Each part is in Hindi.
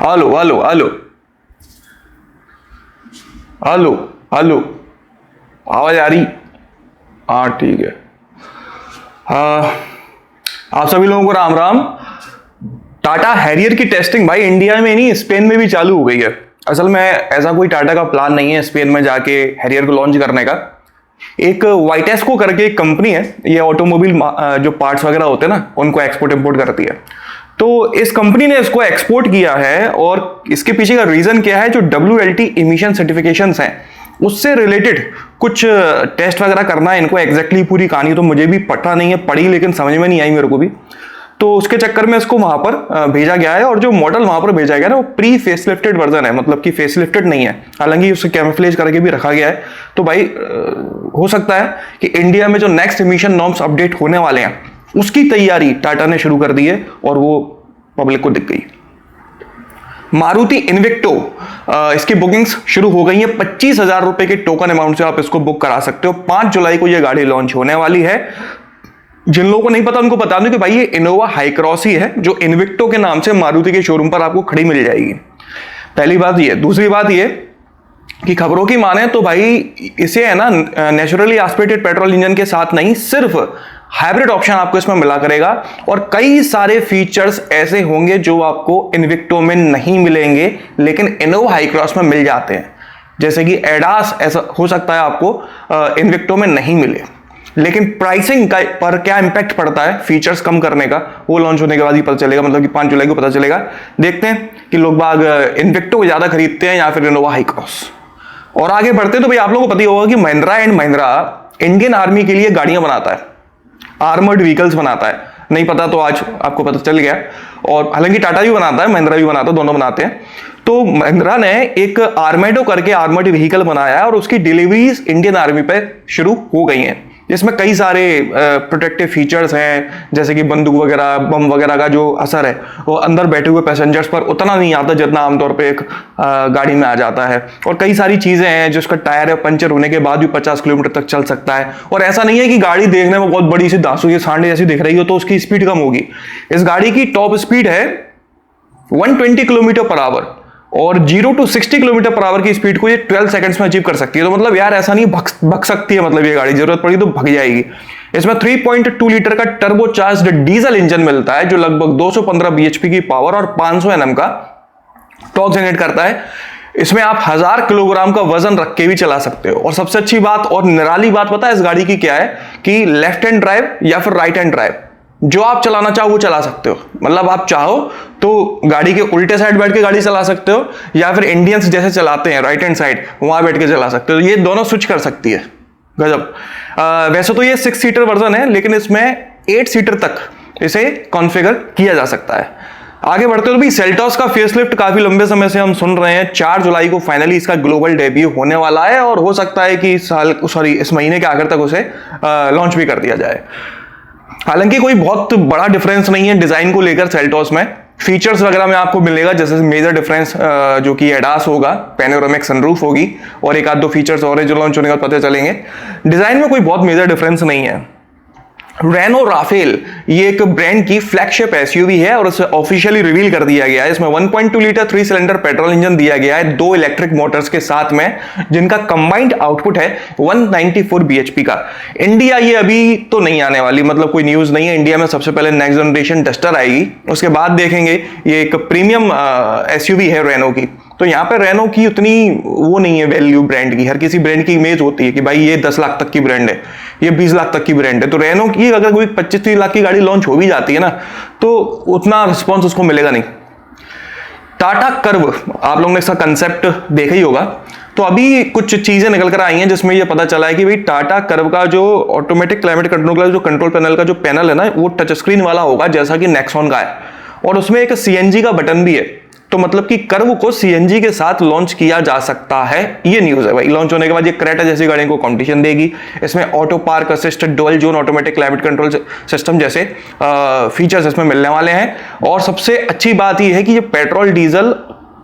Hello hello hello hello hello, आवाज आ रही? हाँ ठीक है। हाँ, आप सभी लोगों को राम राम। टाटा हैरियर की टेस्टिंग भाई इंडिया में नहीं स्पेन में भी चालू हो गई है। असल में ऐसा कोई टाटा का प्लान नहीं है स्पेन में जाके हैरियर को लॉन्च करने का। एक वाइटेस्को करके एक कंपनी है, ये ऑटोमोबाइल जो पार्ट्स वगैरह होते हैं ना उनको एक्सपोर्ट इंपोर्ट करती है। तो इस कंपनी ने इसको एक्सपोर्ट किया है और इसके पीछे का रीजन क्या है, जो WLT इमिशन सर्टिफिकेशंस हैं उससे रिलेटेड कुछ टेस्ट वगैरह करना है इनको। एग्जैक्टली पूरी कहानी तो मुझे भी पता नहीं है, पढ़ी लेकिन समझ में नहीं आई मेरे को भी। तो उसके चक्कर में इसको वहां पर भेजा गया है और जो मॉडल वहां पर भेजा गया है ना वो प्री फेसलिफ्टेड वर्जन है, मतलब कि फेसलिफ्टेड नहीं है, हालांकि उसे कैमोफ्लेज करके भी रखा गया है। तो भाई हो सकता है कि इंडिया में जो नेक्स्ट इमिशन नॉर्म्स अपडेट होने वाले हैं उसकी तैयारी टाटा ने शुरू कर दी है और वो पब्लिक को दिख गई। मारुति इन्विक्टो, इसकी बुकिंग्स शुरू हो गई है। 25,000 रुपए के टोकन अमाउंट से आप इसको बुक करा सकते हो। 5 जुलाई को यह गाड़ी लॉन्च होने वाली है। जिन लोगों को नहीं पता उनको बता दूं कि भाई ये इनोवा हाई क्रॉस ही है जो इन्विक्टो के नाम से मारुति के शोरूम पर आपको खड़ी मिल जाएगी। पहली बात ये। दूसरी बात ये कि खबरों की माने तो भाई इसे है ना नेचुरली एस्पिरेटेड पेट्रोल इंजन के साथ नहीं, सिर्फ हाइब्रिड ऑप्शन आपको इसमें मिला करेगा और कई सारे फीचर्स ऐसे होंगे जो आपको इन्विक्टो में नहीं मिलेंगे लेकिन इनोवा हाई क्रॉस में मिल जाते हैं। जैसे कि एडास ऐसा हो सकता है आपको इन्विक्टो में नहीं मिले, लेकिन प्राइसिंग का पर क्या इंपैक्ट पड़ता है फीचर्स कम करने का वो लॉन्च होने के बाद ही पता चलेगा, मतलब कि 5 जुलाई को पता चलेगा। देखते हैं कि लोग बाग इन्विक्टो को ज्यादा खरीदते हैं या फिर इनोवा हाई क्रॉस। और आगे बढ़ते हैं तो भाई आप लोगों को पता ही होगा कि Mahindra and Mahindra Indian army के लिए गाड़ियां बनाता है, आर्मर्ड व्हीकल्स बनाता है। नहीं पता तो आज आपको पता चल गया। और हालांकि टाटा भी बनाता है, महिंद्रा भी बनाता है, दोनों बनाते हैं। तो महिंद्रा ने एक आर्मेडो करके आर्मर्ड व्हीकल बनाया है और उसकी डिलीवरीज इंडियन आर्मी पे शुरू हो गई हैं। इसमें कई सारे प्रोटेक्टिव फीचर्स हैं, जैसे कि बंदूक वगैरह बम वगैरह का जो असर है वो अंदर बैठे हुए पैसेंजर्स पर उतना नहीं आता जितना आमतौर पे एक गाड़ी में आ जाता है। और कई सारी चीजें हैं जिसका टायर है पंचर होने के बाद भी 50 किलोमीटर तक चल सकता है। और ऐसा नहीं है कि गाड़ी देखने में बहुत बड़ी सी दासू या सांडे जैसी दिख रही हो तो उसकी स्पीड कम होगी। इस गाड़ी की टॉप स्पीड है 120 किलोमीटर पर आवर और 0 to 60 किलोमीटर पर आवर की स्पीड को ये 12 सेकंड्स में अचीव कर सकती है। तो मतलब यार ऐसा नहीं भग सकती है, मतलब ये गाड़ी जरूरत पड़ी तो भग जाएगी। इसमें 3.2 लीटर का टर्बोचार्ज्ड डीजल इंजन मिलता है जो लगभग 215 bhp की पावर और 500 Nm का टॉर्क जनरेट करता है। इसमें आप 1000 किलोग्राम का वजन रख के भी चला सकते हो। और सबसे अच्छी बात और निराली बात पता है इस गाड़ी की क्या है कि लेफ्ट हैंड ड्राइव या फिर राइट हैंड ड्राइव जो आप चलाना चाहो वो चला सकते हो। मतलब आप चाहो तो गाड़ी के उल्टे साइड बैठ के गाड़ी चला सकते हो या फिर इंडियंस जैसे चलाते हैं राइट हैंड साइड वहां बैठ के चला सकते हो। ये दोनों स्विच कर सकती है। गजब। वैसे तो ये 6 सीटर वर्जन है लेकिन इसमें 8 सीटर तक इसे कॉन्फ़िगर किया जा सकता है। आगे बढ़ते हो तो भाई सेल्टॉस का फेसलिफ्ट काफी लंबे समय से हम सुन रहे हैं। 4 जुलाई को फाइनली इसका ग्लोबल डेब्यू होने वाला है और हो सकता है कि इस महीने के आखिर तक उसे लॉन्च भी कर दिया जाए। हालांकि कोई बहुत बड़ा डिफरेंस नहीं है डिजाइन को लेकर सेल्टॉस में। फीचर्स वगैरह में आपको मिलेगा, जैसे मेजर डिफरेंस जो कि एडास होगा, पैनोरामिक सनरूफ होगी और एक आध दो फीचर्स और है जो लॉन्च होने के बाद पता चलेंगे। डिजाइन में कोई बहुत मेजर डिफरेंस नहीं है। रेनो राफेल ये एक ब्रांड की फ्लैगशिप एसयूवी है और उसे ऑफिशियली रिवील कर दिया गया है। इसमें 1.2 लीटर 3 सिलेंडर पेट्रोल इंजन दिया गया है 2 इलेक्ट्रिक मोटर्स के साथ में, जिनका कंबाइंड आउटपुट है 194 bhp का। इंडिया ये अभी तो नहीं आने वाली, मतलब कोई न्यूज नहीं है। इंडिया में सबसे पहले नेक्स्ट जनरेशन डस्टर आएगी, उसके बाद देखेंगे। ये एक प्रीमियम एसयूवी है रेनो की। तो यहाँ पे रेनो की उतनी वो नहीं है वैल्यू ब्रांड की। हर किसी ब्रांड की इमेज होती है कि भाई ये 10 लाख तक की ब्रांड है, ये 20 लाख तक की ब्रांड है। तो रेनो की अगर कोई 25-30 लाख की गाड़ी लॉन्च हो भी जाती है ना तो उतना रिस्पॉन्स उसको मिलेगा नहीं। टाटा कर्व, आप लोगों ने इसका कंसेप्ट देखा ही होगा। तो अभी कुछ चीजें निकल कर आई हैं जिसमें ये पता चला है कि भाई टाटा कर्व का जो ऑटोमेटिक क्लाइमेट कंट्रोल का जो कंट्रोल पैनल का जो पैनल है ना वो टच स्क्रीन वाला होगा जैसा कि नेक्सॉन का है और उसमें एक सीएनजी का बटन भी है। तो मतलब कि कर्व को सीएनजी के साथ लॉन्च किया जा सकता है, ये न्यूज है भाई। लॉन्च होने के बाद ये क्रेटा जैसी गाड़ियों को कंपटीशन देगी। इसमें auto park assist, dual zone automatic climate control system जैसे फीचर्स इसमें मिलने वाले हैं। और सबसे अच्छी बात ये है कि ये पेट्रोल डीजल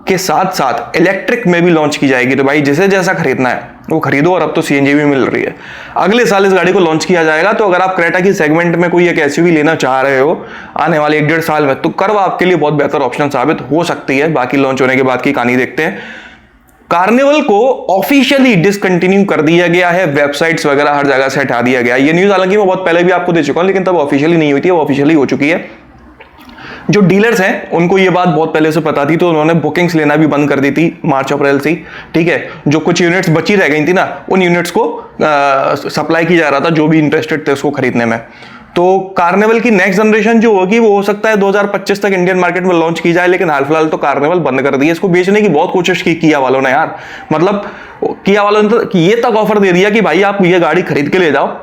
के साथ साथ इलेक्ट्रिक में भी लॉन्च की जाएगी। तो भाई जिसे जैसा खरीदना है वो खरीदो, और अब तो सीएनजी भी मिल रही है। अगले साल इस गाड़ी को लॉन्च किया जाएगा। तो अगर आप क्रेटा की सेगमेंट में कोई एक एसयूवी लेना चाह रहे हो आने वाले 1-1.5 साल में, तो कर्व आपके लिए बहुत बेहतर ऑप्शन साबित हो सकती है। बाकी लॉन्च होने के बाद की कहानी देखते हैं। कार्निवल को ऑफिशियली डिसकंटिन्यू कर दिया गया है, वेबसाइट्स वगैरह हर जगह से हटा दिया गया। ये न्यूज हालांकि मैं बहुत पहले भी आपको दे चुका हूं, लेकिन तब ऑफिशियली नहीं हुई थी, वो ऑफिशियली हो चुकी है। जो डीलर्स हैं उनको ये बात बहुत पहले से पता थी, तो उन्होंने बुकिंग्स लेना भी बंद कर दी थी मार्च अप्रैल से, ठीक है। जो कुछ यूनिट्स बची रह गई थी ना, उन यूनिट्स को सप्लाई की जा रहा था जो भी इंटरेस्टेड थे उसको खरीदने में। तो कार्निवल की नेक्स्ट जनरेशन जो होगी वो हो सकता है 2025 तक इंडियन मार्केट में लॉन्च की जाए, लेकिन हाल फिलहाल तो कार्निवल बंद कर दी है। इसको बेचने की बहुत कोशिश की किया वालों ने यार, मतलब किया वालों ने तो ये तक ऑफर दे दिया कि भाई आप ये गाड़ी खरीद के ले जाओ,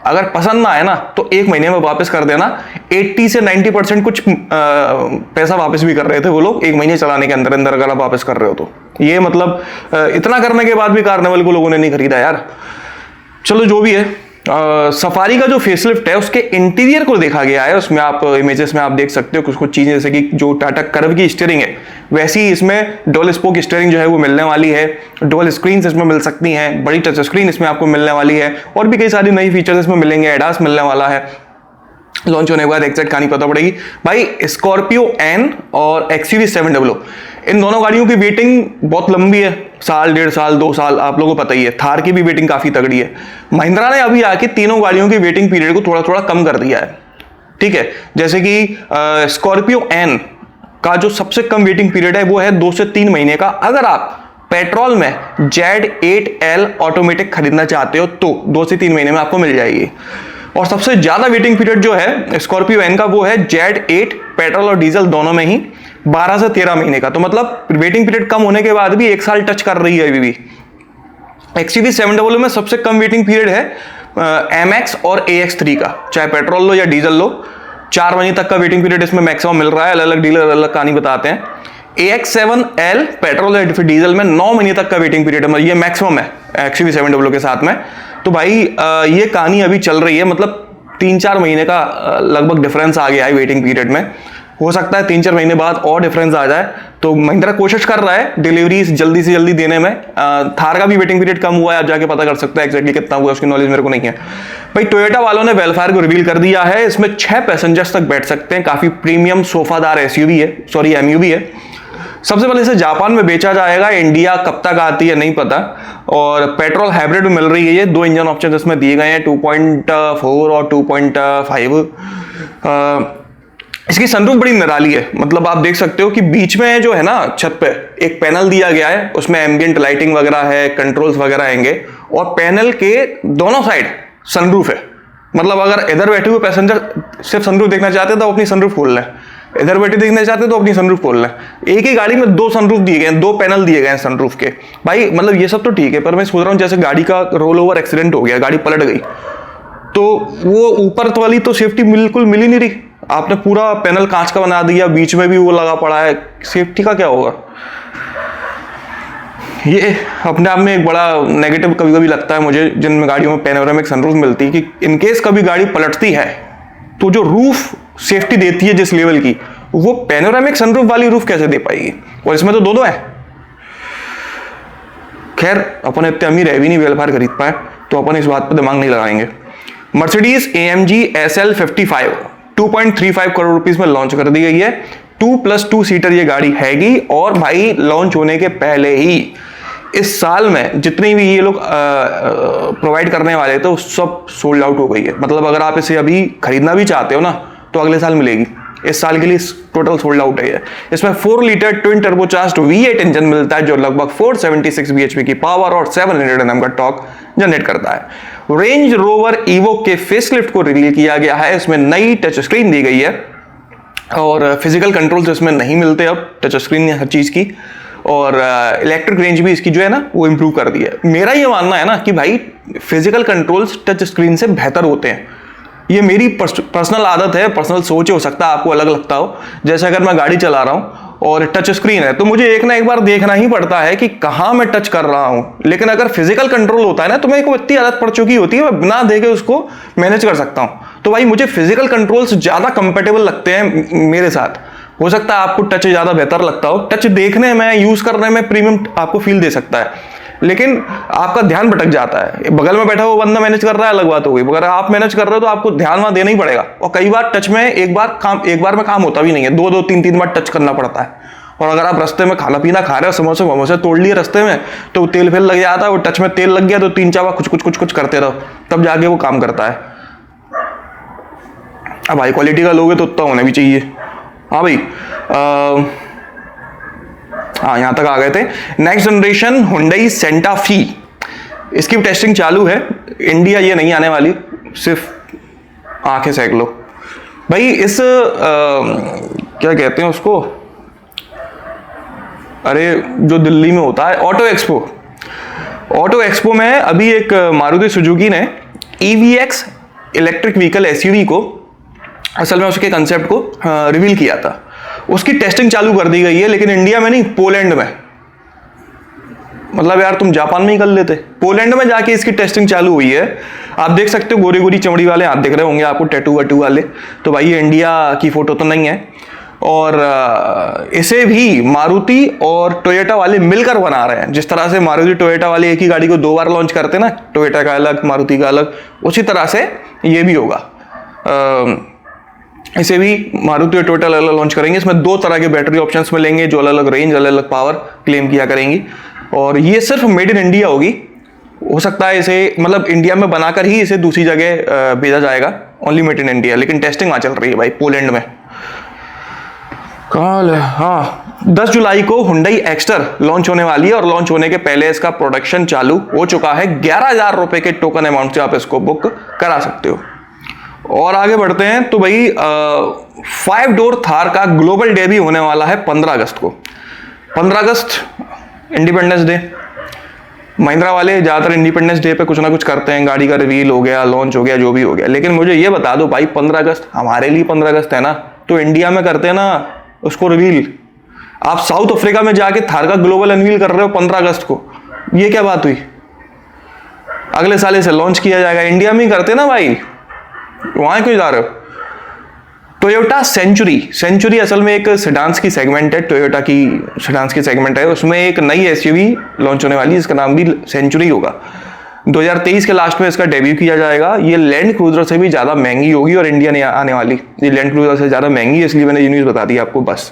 अगर पसंद ना आए ना तो 1 महीने में वापस कर देना। 80 से 90% कुछ पैसा वापस भी कर रहे थे वो लोग 1 महीने चलाने के अंदर अंदर, अगर आप वापस कर रहे हो तो। ये मतलब इतना करने के बाद भी कार्निवल को लोगों ने नहीं खरीदा यार। चलो जो भी है, सफारी का जो फेसलिफ्ट है उसके इंटीरियर को देखा गया है। उसमें आप इमेजेस में आप देख सकते हो कुछ चीजें, जैसे कि जो टाटा कर्व की स्टीयरिंग है वैसी इसमें डुअल स्पोक स्टीयरिंग जो है वो मिलने वाली है। डुअल स्क्रीन इसमें मिल सकती हैं, बड़ी टच स्क्रीन इसमें आपको मिलने वाली है, और भी कई सारी नई फीचर्स इसमें मिलेंगे। एडास मिलने वाला है। लॉन्च होने के बाद एग्जैक्ट कहानी पता पड़ेगी। भाई स्कॉर्पियो एन और एक्सयूवी 700, इन दोनों गाड़ियों की वेटिंग बहुत लंबी है, 1.5 साल 2 साल, आप लोगों को पता ही है। थार की भी वेटिंग काफी तगड़ी है। महिंद्रा ने अभी आके तीनों गाड़ियों की वेटिंग पीरियड को थोड़ा थोड़ा कम कर दिया है, ठीक है। जैसे कि स्कॉर्पियो एन का जो सबसे कम वेटिंग पीरियड है वो है 2 से 3 महीने का। अगर आप पेट्रोल में Z8L ऑटोमेटिक खरीदना चाहते हो तो 2 से 3 महीने में आपको मिल जाएगी। और सबसे ज्यादा वेटिंग पीरियड जो है स्कॉर्पियो एन का वो है Z8 पेट्रोल और डीजल दोनों में ही 12 से 13 महीने का। तो मतलब वेटिंग पीरियड कम होने के बाद भी 1 साल टच कर रही है अभी भी। एक्सयूवी 700 में सबसे कम वेटिंग पीरियड है MX और AX3 का, चाहे पेट्रोल लो या डीजल लो, 4 महीने तक का वेटिंग पीरियड इसमें मैक्सिमम मिल रहा है। अलग अलग डीलर अलग कहानी बताते हैं। AX7L पेट्रोल या डीजल में 9 महीने तक का वेटिंग पीरियड है, ये मैक्सिमम है एक्सयूवी 700 के साथ में। तो भाई ये कहानी अभी चल रही है, मतलब 3-4 महीने का लगभग डिफरेंस आ गया है वेटिंग पीरियड में। हो सकता है 3-4 महीने बाद और डिफरेंस आ जाए। तो महिंद्रा कोशिश कर रहा है डिलीवरीज जल्दी से जल्दी देने में। थार का भी वेटिंग पीरियड कम हुआ है, आप जाके पता कर सकते हैं एक्जैक्टली कितना हुआ, उसकी नॉलेज मेरे को नहीं है। भाई टोयोटा वालों ने वेलफेयर को रिवील कर दिया है। इसमें 6 पैसेंजर्स तक बैठ सकते हैं। काफी प्रीमियम सोफादार एसयूवी है, सॉरी एमयूवी है। सबसे पहले इसे जापान में बेचा जाएगा, इंडिया कब तक आती है नहीं पता। और पेट्रोल हाइब्रिड में मिल रही है ये। 2 इंजन ऑप्शन इसमें दिए गए हैं, 2.4 और 2.5। इसकी सनरूफ बड़ी निराली है, मतलब आप देख सकते हो कि बीच में जो है ना छत पे एक पैनल दिया गया है, उसमें एम्बियंट लाइटिंग वगैरह है, कंट्रोल्स वगैरह आएंगे, और पैनल के दोनों साइड सनरूफ है। मतलब अगर इधर बैठे हुए पैसेंजर सिर्फ सनरूफ देखना चाहते हैं तो अपनी सनरूफ खोल लें, इधर बैठे देखना चाहते हैं तो अपनी सनरूफ खोल लें। एक ही गाड़ी में 2 सनरूफ दिए गए हैं, 2 पैनल दिए गए हैं सनरूफ के। भाई मतलब ये सब तो ठीक है, पर मैं सोच रहा हूँ जैसे गाड़ी का रोल ओवर एक्सीडेंट हो गया, गाड़ी पलट गई, तो वो ऊपर वाली तो सेफ्टी बिल्कुल मिल ही नहीं रही। आपने पूरा पैनल कांच का बना दिया, बीच में भी वो लगा पड़ा है, सेफ्टी का क्या होगा? ये अपने आप में एक बड़ा नेगेटिव कभी कभी लगता है मुझे जिन गाड़ियों में पैनोरामिक सनरूफ मिलती है, कि इनकेस कभी गाड़ी पलटती है तो जो रूफ सेफ्टी देती है जिस लेवल की, वो पैनोरामिक सनरूफ वाली रूफ कैसे दे पाएगी? और इसमें तो 2 है। खैर अपन इतने अमीर है भी नहीं वेलफेयर खरीद पाए, तो अपन इस बात पर दिमाग नहीं लगाएंगे। Mercedes AMG SL 55 2.35 crore rupees में लॉन्च कर दी गई है। 2+2 सीटर ये गाड़ी हैगी। और भाई लॉन्च होने के पहले ही इस साल में जितनी भी ये लोग प्रोवाइड करने वाले थे वो सब सोल्ड आउट हो गई है। मतलब अगर आप इसे अभी खरीदना भी चाहते हो ना तो अगले साल मिलेगी। इस साल के लिए टोटल सोल्ड आउट है। इसमें 4 litre twin turbocharged V8 engine मिलता है जो लगभग 476 bhp की पावर और 700 Nm का टॉर्क जनरेट करता है। रेंज रोवर इवोक के फेसलिफ्ट को रिवील किया गया है। इसमें नई टच स्क्रीन दी गई है और फिजिकल कंट्रोल्स इसमें नहीं मिलते अब, टच स्क्रीन हर चीज की। और इलेक्ट्रिक रेंज भी इसकी जो है ना वो इंप्रूव कर दी है। मेरा ये मानना है ना कि भाई फिजिकल कंट्रोल्स टच स्क्रीन से बेहतर होते हैं। ये मेरी पर्सनल आदत है, पर्सनल सोच है, हो सकता है आपको अलग लगता हो। जैसे अगर मैं गाड़ी चला रहा हूँ और टच स्क्रीन है तो मुझे एक ना एक बार देखना ही पड़ता है कि कहाँ मैं टच कर रहा हूँ। लेकिन अगर फिजिकल कंट्रोल होता है ना तो मेरे को इतनी आदत पड़ चुकी होती है, मैं बिना देखे उसको मैनेज कर सकता हूँ। तो भाई मुझे फिजिकल कंट्रोल्स ज़्यादा कंपेटेबल लगते हैं मेरे साथ। हो सकता है आपको टच ज़्यादा बेहतर लगता हो, टच देखने में यूज़ करने में प्रीमियम आपको फील दे सकता है। लेकिन आपका ध्यान भटक जाता है। बगल में बैठा हुआ बंदा मैनेज कर रहा है, अलग बात हो गई। अगर आप मैनेज कर रहे हो तो आपको ध्यान वहां देना ही पड़ेगा। और कई बार टच में एक बार में काम होता भी नहीं है, 2-2 3-3 बार टच करना पड़ता है। और अगर आप रास्ते में खाना पीना खा रहे हो, समोसे वमोसे तोड़ लिए रास्ते में, तो तेल फेल लग जाता है। वो टच में तेल लग गया तो 3-4 बार कुछ करते रहो, तब जाके वो काम करता है। अब हाई क्वालिटी का लोगे तो उतना होना भी चाहिए। हाँ भाई, हाँ यहाँ तक आ गए थे। नेक्स्ट जनरेशन हुंडई सेंटा फी, इसकी टेस्टिंग चालू है। इंडिया ये नहीं आने वाली, सिर्फ आंखें सेक लो भाई। इस क्या कहते हैं उसको, अरे जो दिल्ली में होता है ऑटो एक्सपो में अभी एक मारुति सुजुकी ने EVX इलेक्ट्रिक व्हीकल SUV को, असल में उसके कंसेप्ट को रिवील किया था। उसकी टेस्टिंग चालू कर दी गई है, लेकिन इंडिया में नहीं, पोलैंड में। मतलब यार तुम जापान में ही कर लेते, पोलैंड में जाके इसकी टेस्टिंग चालू हुई है। आप देख सकते हो गोरी गोरी चमड़ी वाले हाथ दिख रहे होंगे आपको, टैटू वैटू वाले। तो भाई ये इंडिया की फोटो तो नहीं है। और इसे भी मारुति और टोयोटा वाले मिलकर बना रहे हैं। जिस तरह से मारुति टोयोटा वाले एक ही गाड़ी को 2 बार लॉन्च करते ना, टोयोटा का अलग मारुति का अलग, उसी तरह से ये भी होगा। इसे भी मारुति और टोयोटा अलग अलग लॉन्च करेंगे। इसमें 2 तरह के बैटरी ऑप्शंस मिलेंगे, जो अलग अलग रेंज, अलग अलग पावर क्लेम किया करेंगी। और ये सिर्फ मेड इन इंडिया होगी। हो सकता है इसे, मतलब इंडिया में बनाकर ही इसे दूसरी जगह भेजा जाएगा, ओनली मेड इन इंडिया। लेकिन टेस्टिंग वहां चल रही है भाई, पोलैंड में। हाँ, 10 जुलाई को हुंडई एक्स्टर लॉन्च होने वाली है, और लॉन्च होने के पहले इसका प्रोडक्शन चालू हो चुका है। 11,000 रुपए के टोकन अमाउंट से आप इसको बुक करा सकते हो। और आगे बढ़ते हैं तो भाई 5 डोर थार का ग्लोबल डेब्यू होने वाला है 15 अगस्त को। 15 अगस्त इंडिपेंडेंस डे। महिंद्रा वाले ज्यादातर इंडिपेंडेंस डे पे कुछ ना कुछ करते हैं, गाड़ी का रिवील हो गया, लॉन्च हो गया, जो भी हो गया। लेकिन मुझे ये बता दो भाई, 15 अगस्त हमारे लिए 15 अगस्त है ना, तो इंडिया में करते हैं ना उसको रिवील। आप साउथ अफ्रीका में जाके थार का ग्लोबल अनवील कर रहे हो 15 अगस्त को, ये क्या बात हुई? अगले साल इसे लॉन्च किया जाएगा, इंडिया में ही करते ना भाई, वहां क्यों जा रहे हो? टोयोटा सेंचुरी असल में एक सेडान्स की सेगमेंट है, टोयोटा की सेडान्स की सेगमेंट है। उसमें एक नई SUV लॉन्च होने वाली है, इसका नाम भी सेंचुरी होगा। 2023 के लास्ट में इसका डेब्यू किया जाएगा। ये लैंड क्रूजर से भी ज्यादा महंगी होगी, और इंडिया नहीं आने वाली, ये लैंड क्रूजर से ज्यादा महंगी है, इसलिए मैंने ये न्यूज बता दी आपको। बस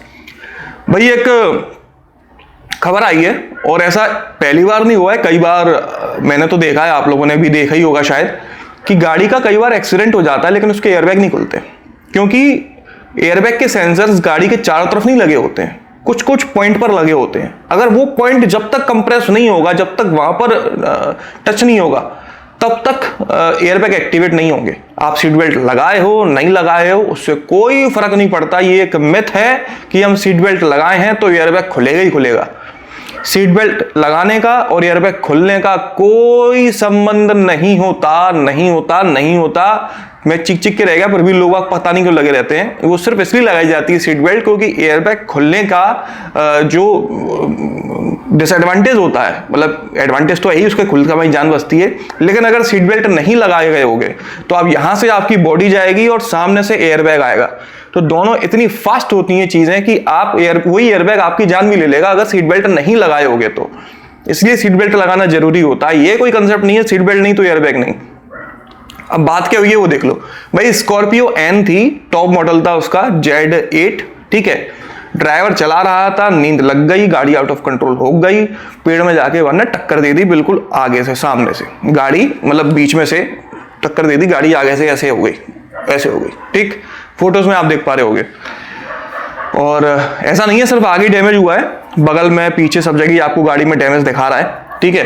भाई एक खबर आई है, और ऐसा पहली बार नहीं हुआ है, कई बार मैंने तो देखा है, आप लोगों ने भी देखा ही होगा शायद, कि गाड़ी का कई बार एक्सीडेंट हो जाता है लेकिन उसके एयरबैग नहीं खुलते, क्योंकि एयरबैग के सेंसर्स गाड़ी के चारों तरफ नहीं लगे होते हैं, कुछ कुछ पॉइंट पर लगे होते हैं। अगर वो पॉइंट जब तक कंप्रेस नहीं होगा, जब तक वहां पर टच नहीं होगा, तब तक एयरबैग एक्टिवेट नहीं होंगे। आप सीट बेल्ट लगाए हो नहीं लगाए हो, उससे कोई फर्क नहीं पड़ता। ये एक मिथ है कि हम सीट बेल्ट लगाए हैं तो एयरबैग खुलेगा ही खुलेगा। सीट बेल्ट लगाने का और एयरबैग खुलने का कोई संबंध नहीं होता। मैं चिक के रह गया, पर भी लोग पता नहीं क्यों लगे रहते हैं। वो सिर्फ इसलिए लगाई जाती है सीट बेल्ट, क्योंकि एयरबैग खुलने का जो डिसएडवांटेज होता है, मतलब एडवांटेज तो है ही, उसके खुलकर हमारी जान बचती है, लेकिन अगर सीट बेल्ट नहीं लगाए गए होंगे तो अब यहां से आपकी बॉडी जाएगी और सामने से एयरबैग आएगा। तो दोनों इतनी फास्ट होती हैं चीजें कि आप वही एयरबैग आपकी जान भी ले लेगा अगर सीट बेल्ट नहीं लगाए होगे तो। इसलिए सीट बेल्ट लगाना जरूरी होता है। ये कोई कंसेप्ट नहीं है सीट बेल्ट नहीं तो एयरबैग नहीं। अब बात क्या हुई है वो देख लो भाई। स्कॉर्पियो एन थी, टॉप मॉडल था उसका, Z8, ठीक है। ड्राइवर चला रहा था, नींद लग गई, गाड़ी आउट ऑफ कंट्रोल हो गई, पेड़ में जाके वरना टक्कर दे दी, बिल्कुल आगे से, सामने से गाड़ी, मतलब बीच में से टक्कर दे दी, गाड़ी आगे से ऐसे हो गई, ऐसे हो गई, ठीक। फोटोज में आप देख पा रहे होगे। और ऐसा नहीं है सिर्फ आगे डैमेज हुआ है, बगल में, पीछे, सब जगह आपको गाड़ी में डैमेज दिखा रहा है, ठीक है।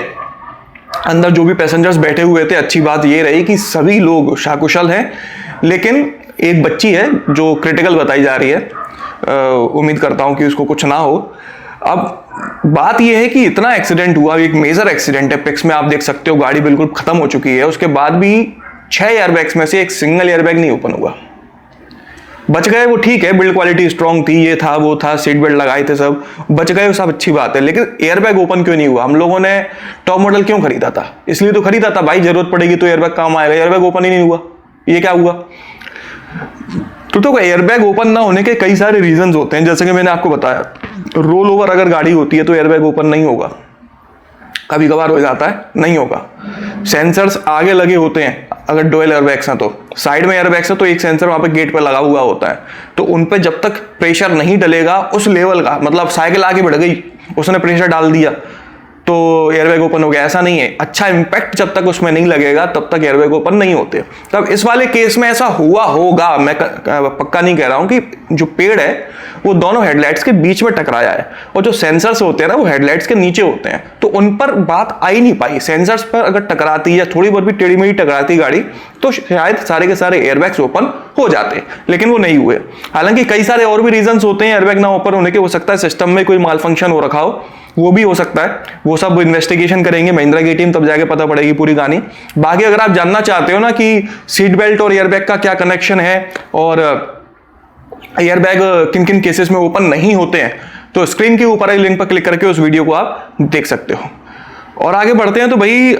अंदर जो भी पैसेंजर्स बैठे हुए थे, अच्छी बात ये रही कि सभी लोग शाकुशल हैं, लेकिन एक बच्ची है जो क्रिटिकल बताई जा रही है। उम्मीद करता हूं कि उसको कुछ ना हो। अब बात यह है कि इतना एक्सीडेंट हुआ, एक मेजर एक्सीडेंट है। पिक्स में आप देख सकते हो गाड़ी बिल्कुल खत्म हो चुकी है। उसके बाद भी 6 एयरबैग्स में से एक सिंगल एयरबैग नहीं ओपन हुआ। बच गए वो ठीक है, बिल्ड क्वालिटी स्ट्रांग थी, ये था वो था, सीट बेल्ट लगाए थे, सब बच गए, सब अच्छी बात है। लेकिन एयरबैग ओपन क्यों नहीं हुआ? हम लोगों ने टॉप मॉडल क्यों खरीदा था? इसलिए तो खरीदा था भाई, जरूरत पड़ेगी तो एयरबैग काम आएगा। एयरबैग ओपन ही नहीं हुआ, ये क्या हुआ? तो एयरबैग ओपन ना होने के कई सारे रीजंस होते हैं, जैसे कि मैंने आपको बताया, रोल ओवर अगर गाड़ी होती है तो एयरबैग ओपन नहीं होगा। कभी कभार हो जाता है, नहीं होगा। सेंसर्स आगे लगे होते हैं, अगर डुअल एयरबैग्स हैं तो साइड में एयरबैग्स है तो एक सेंसर वहां पे गेट पे लगा हुआ होता है, तो उन पे जब तक प्रेशर नहीं डलेगा उस लेवल का, मतलब साइकिल आगे बढ़ गई, उसने प्रेशर डाल दिया तो एयरबैग ओपन हो गया, ऐसा नहीं है। अच्छा इंपैक्ट जब तक उसमें नहीं लगेगा तब तक एयरबैग ओपन नहीं होते। तब इस वाले केस में ऐसा हुआ होगा, मैं पक्का नहीं कह रहा हूं, कि जो पेड़ है वो दोनों हेडलाइट्स के बीच में टकराया है, और जो सेंसर्स होते हैं ना वो हेडलाइट्स के नीचे होते हैं, तो उन पर बात आ ही नहीं पाई। सेंसर्स पर अगर टकराती या थोड़ी बहुत भी टेढ़ी मेढ़ी टकराती गाड़ी तो शायद सारे के सारे एयरबैग्स ओपन हो जाते, लेकिन वो नहीं हुए। हालांकि कई सारे और भी रीजंस होते हैं एयरबैग ना ओपन होने के, हो सकता है सिस्टम में कोई माल फंक्शन हो रखा हो, वो भी हो सकता है। वो सब इन्वेस्टिगेशन करेंगे महिंद्रा की टीम, तब जाके पता पड़ेगी पूरी कहानी। बाकी अगर आप जानना चाहते हो ना कि सीट बेल्ट और एयरबैग का क्या कनेक्शन है और एयरबैग किन किन केसेस में ओपन नहीं होते हैं, तो स्क्रीन के ऊपर लिंक पर क्लिक करके उस वीडियो को आप देख सकते हो। और आगे बढ़ते हैं तो भाई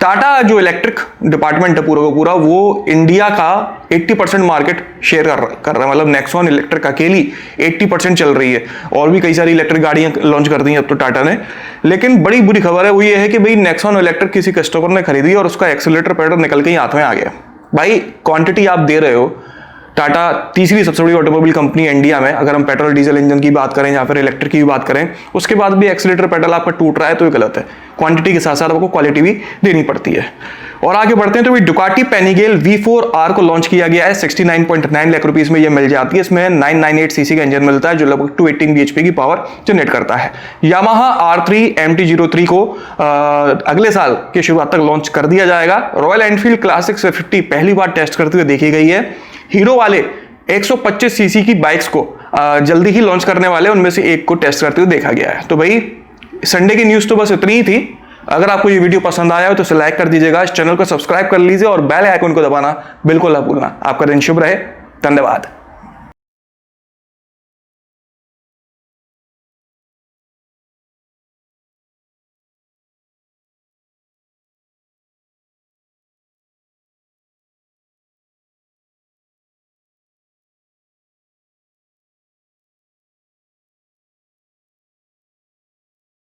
टाटा जो इलेक्ट्रिक डिपार्टमेंट है पूरा का पूरा, वो इंडिया का 80% मार्केट शेयर कर रहा है। मतलब नेक्सॉन इलेक्ट्रिक अकेली 80% चल रही है, और भी कई सारी इलेक्ट्रिक गाड़ियां लॉन्च कर दी हैं अब तो टाटा ने। लेकिन बड़ी बुरी खबर है वो ये है कि भाई नेक्सॉन इलेक्ट्रिक किसी कस्टमर ने खरीदी और उसका एक्सीलरेटर पेडल निकल के ही हाथ में आ गया। भाई क्वांटिटी आप दे रहे हो, टाटा तीसरी सबसे बड़ी ऑटोमोबाइल कंपनी है इंडिया में, अगर हम पेट्रोल डीजल इंजन की बात करें या फिर इलेक्ट्रिक की भी बात करें, उसके बाद भी एक्सीलरेटर पेडल आपका टूट रहा है तो ये गलत है। क्वांटिटी के साथ साथ आपको क्वालिटी भी देनी पड़ती है। और आगे बढ़ते हैं तो डुकाटी पेनिगेल V4R को लॉन्च किया गया है, 69.9 लाख रुपीस में ये मिल जाती है। इसमें 998 सीसी का इंजन मिलता है जो लगभग 218 bhp की पावर जनरेट करता है। यामाहा R3 MT-03 को अगले साल की शुरुआत तक लॉन्च कर दिया जाएगा। रॉयल एनफील्ड क्लासिक 50 पहली बार टेस्ट करते हुए देखी गई है। हीरो वाले 125 सीसी की बाइक्स को जल्दी ही लॉन्च करने वाले, उनमें से एक को टेस्ट करते हुए देखा गया है। तो भाई संडे की न्यूज़ तो बस इतनी ही थी। अगर आपको ये वीडियो पसंद आया हो तो इसे लाइक कर दीजिएगा, इस चैनल को सब्सक्राइब कर लीजिए और बेल आइकन को दबाना बिल्कुल ना भूलना। आपका दिन शुभ रहे, धन्यवाद।